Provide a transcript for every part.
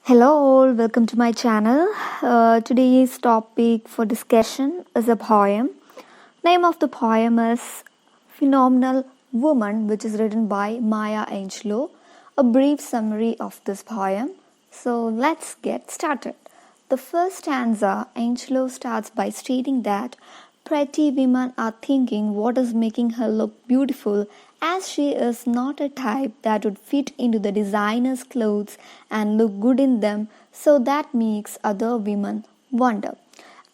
Hello all, welcome to my channel. Today's topic for discussion is a poem. Name of the poem is Phenomenal Woman, which is written by Maya Angelou. A brief summary of this poem. So let's get started. The first stanza, Angelou starts by stating that pretty women are thinking what is making her look beautiful, as she is not a type that would fit into the designer's clothes and look good in them, so that makes other women wonder.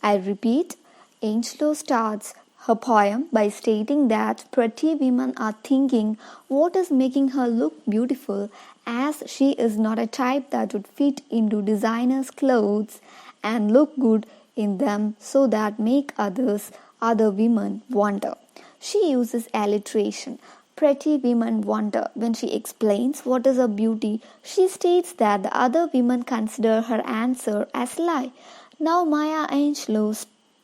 I repeat, Angelou starts her poem by stating that pretty women are thinking what is making her look beautiful, as she is not a type that would fit into designer's clothes and look good in them, so that make other women wonder. She uses alliteration. Pretty women wonder. When she explains what is her beauty, she states that the other women consider her answer as lie. Now Maya Angelou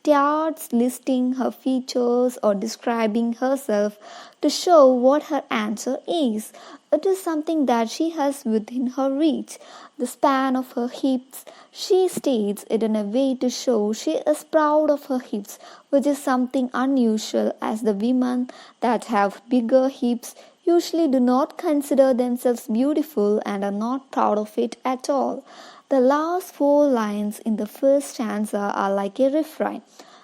starts listing her features or describing herself to show what her answer is. It is something that she has within her reach, the span of her hips. She states it in a way to show she is proud of her hips, which is something unusual, as the women that have bigger hips usually do not consider themselves beautiful and are not proud of it at all. The last four lines in the first stanza are like a refrain.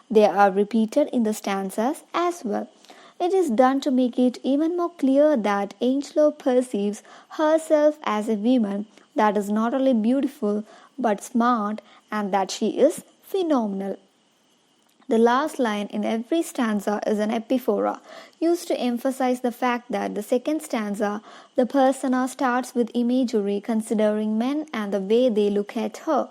They are repeated in the stanzas as well. It is done to make it even more clear that Angelou perceives herself as a woman that is not only beautiful but smart, and that she is phenomenal. The last line in every stanza is an epiphora, used to emphasize the fact that the second stanza, the persona, starts with imagery considering men and the way they look at her.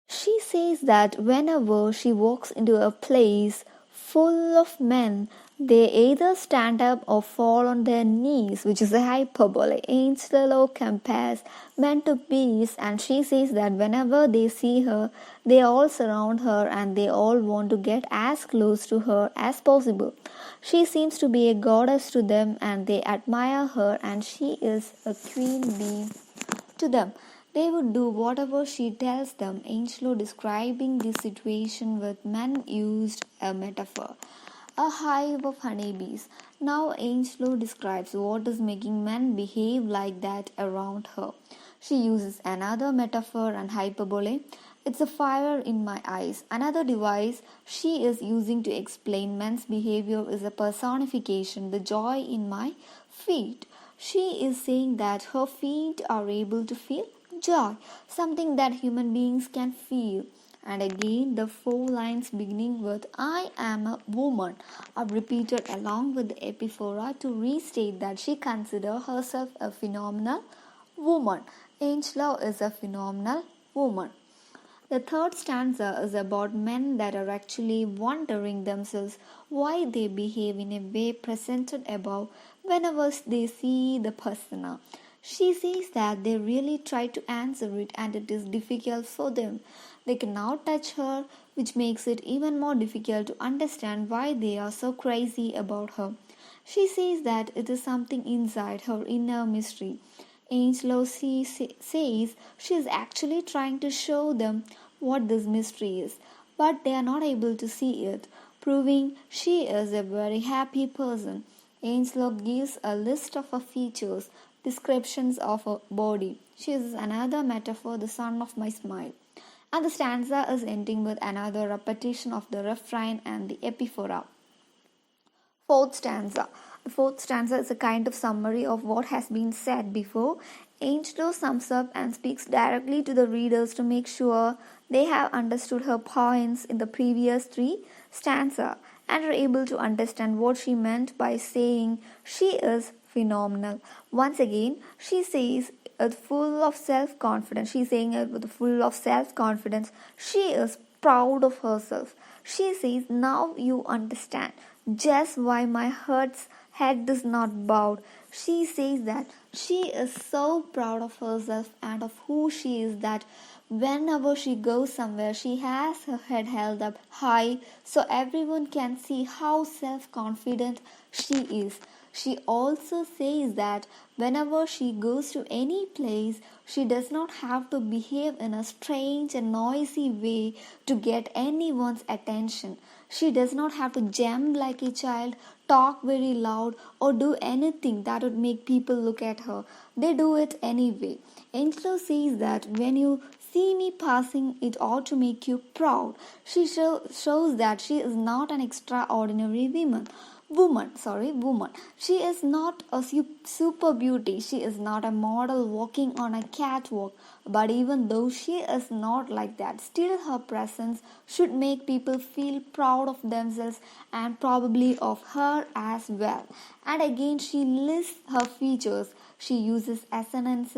She says that whenever she walks into a place full of men, they either stand up or fall on their knees, which is a hyperbole. Angelou compares men to beasts, and she says that whenever they see her, they all surround her and they all want to get as close to her as possible. She seems to be a goddess to them, and they admire her, and she is a queen bee to them. They would do whatever she tells them. Angelou, describing this situation with men, used a metaphor, a hive of honeybees. Now Angelou describes what is making men behave like that around her. She uses another metaphor and hyperbole. It's a fire in my eyes. Another device she is using to explain men's behavior is a personification, the joy in my feet. She is saying that her feet are able to feel joy, something that human beings can feel. And again, the four lines beginning with I am a woman are repeated along with the epiphora to restate that she considers herself a phenomenal woman. Angelou is a phenomenal woman. The third stanza is about men that are actually wondering themselves why they behave in a way presented above whenever they see the persona. She says that they really try to answer it and it is difficult for them. They cannot touch her, which makes it even more difficult to understand why they are so crazy about her. She says that it is something inside her inner mystery. Angelou says she is actually trying to show them what this mystery is, but they are not able to see it, proving she is a very happy person. Angelou gives a list of her features, descriptions of her body. She is another metaphor, the sun of my smile. And the stanza is ending with another repetition of the refrain and the epiphora. Fourth stanza. The fourth stanza is a kind of summary of what has been said before. Angelou sums up and speaks directly to the readers to make sure they have understood her points in the previous three stanzas and are able to understand what she meant by saying she is phenomenal. Once again, she says it full of self-confidence. She's saying it with full of self-confidence. She is proud of herself. She says, now you understand just why my head is not bowed. She says that she is so proud of herself and of who she is that whenever she goes somewhere, she has her head held up high so everyone can see how self-confident she is. She also says that whenever she goes to any place, she does not have to behave in a strange and noisy way to get anyone's attention. She does not have to jump like a child, talk very loud, or do anything that would make people look at her. They do it anyway. Angelo says that when you see me passing, it ought to make you proud. She shows that she is not an extraordinary woman. She is not a super beauty. She is not a model walking on a catwalk. But even though she is not like that, still her presence should make people feel proud of themselves and probably of her as well. And again, she lists her features. She uses assonance.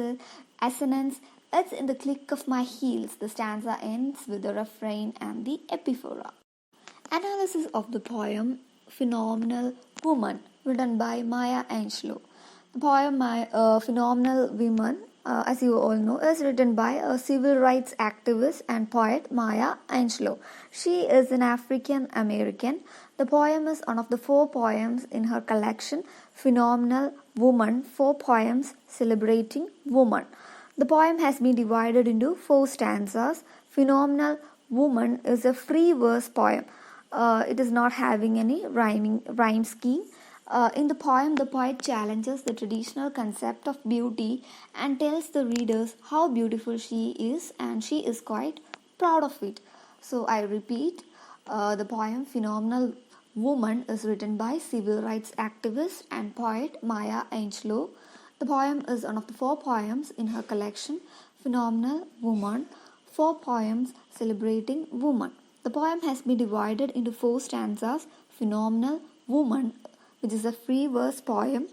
It's in the click of my heels. The stanza ends with the refrain and the epiphora. Analysis of the poem Phenomenal Woman, written by Maya Angelou. The poem Phenomenal Woman, as you all know, is written by a civil rights activist and poet Maya Angelou. She is an African American. The poem is one of the 4 poems in her collection Phenomenal Woman, 4 poems celebrating woman. The poem has been divided into 4 stanzas. Phenomenal Woman is a free verse poem. It is not having any rhyme scheme. In the poem, the poet challenges the traditional concept of beauty and tells the readers how beautiful she is, and she is quite proud of it. So I repeat, the poem Phenomenal Woman is written by civil rights activist and poet Maya Angelou. The poem is one of the 4 poems in her collection Phenomenal Woman, 4 poems celebrating woman. The poem has been divided into 4 stanzas. Phenomenal Woman, which is a free verse poem.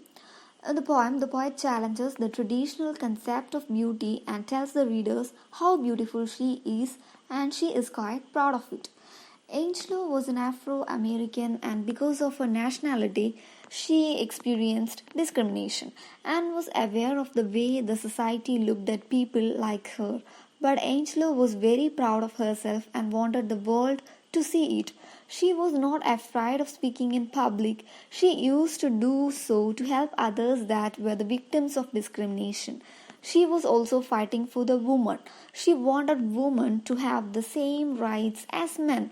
In the poem, the poet challenges the traditional concept of beauty and tells the readers how beautiful she is, and she is quite proud of it. Angelou was an Afro-American, and because of her nationality, she experienced discrimination and was aware of the way the society looked at people like her. But Angelou was very proud of herself and wanted the world to see it. She was not afraid of speaking in public. She used to do so to help others that were the victims of discrimination. She was also fighting for the woman. She wanted women to have the same rights as men.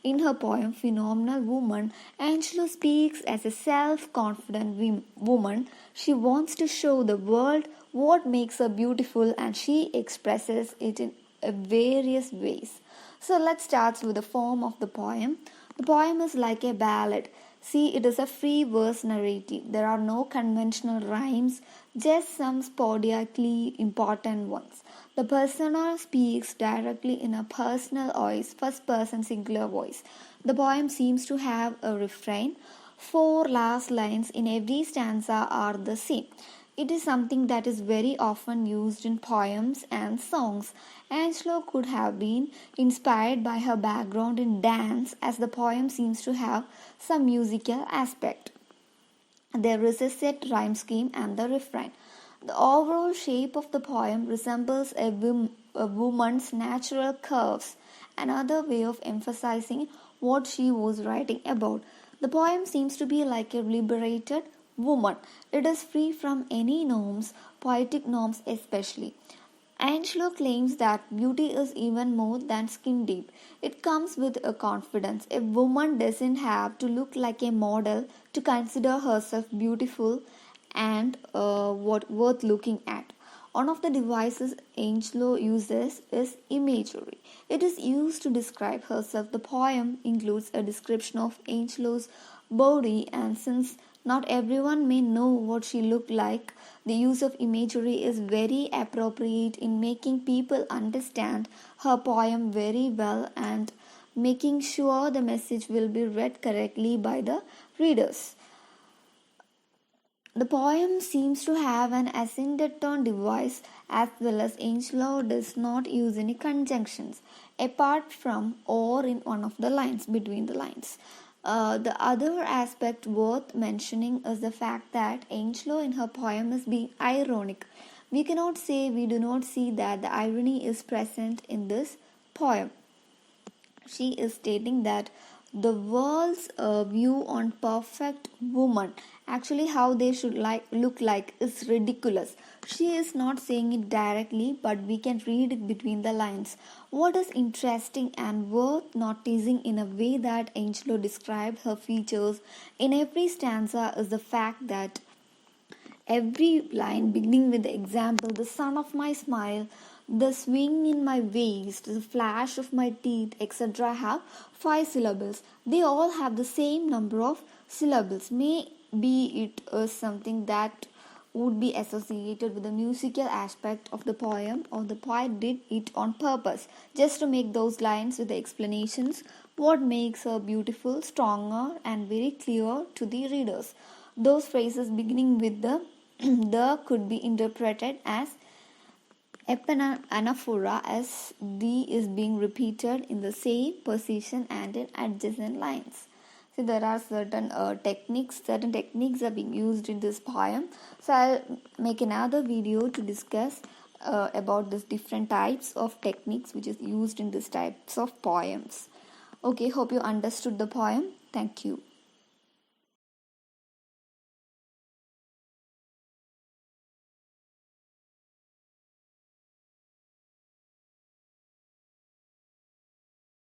In her poem Phenomenal Woman, Angelou speaks as a self-confident woman. She wants to show the world what makes her beautiful, and she expresses it in various ways. So let's start with the form of the poem. The poem is like a ballad. See, it is a free verse narrative. There are no conventional rhymes, just some sporadically important ones. The persona speaks directly in a personal voice, first person singular voice. The poem seems to have a refrain. 4 last lines in every stanza are the same. It is something that is very often used in poems and songs. Angelou could have been inspired by her background in dance, as the poem seems to have some musical aspect. There is a set rhyme scheme and the refrain. The overall shape of the poem resembles a woman's natural curves, another way of emphasizing what she was writing about. The poem seems to be like a liberated woman. It is free from any norms, poetic norms especially. Angelou claims that beauty is even more than skin deep. It comes with a confidence. A woman doesn't have to look like a model to consider herself beautiful and worth looking at. One of the devices Angelou uses is imagery. It is used to describe herself. The poem includes a description of Angelou's body, and since not everyone may know what she looked like, the use of imagery is very appropriate in making people understand her poem very well and making sure the message will be read correctly by the readers. The poem seems to have an ascended tone device, as well as Angelou does not use any conjunctions apart from or in one of the lines between the lines. The other aspect worth mentioning is the fact that Angelou in her poem is being ironic. We cannot say we do not see that the irony is present in this poem. She is stating that the world's view on perfect woman, actually how they should look like, is ridiculous. She is not saying it directly, but we can read it between the lines. What is interesting and worth noticing in a way that Angelo described her features in every stanza is the fact that every line, beginning with the example, the sun of my smile, the swing in my waist, the flash of my teeth, etc., have 5 syllables. They all have the same number of syllables. Maybe it is something that would be associated with the musical aspect of the poem, or the poet did it on purpose just to make those lines with the explanations what makes her beautiful stronger and very clear to the readers. Those phrases beginning with the the could be interpreted as anaphora, as the is being repeated in the same position and in adjacent lines. So there are certain techniques are being used in this poem. So I'll make another video to discuss about these different types of techniques which is used in these types of poems. Okay, hope you understood the poem. Thank you.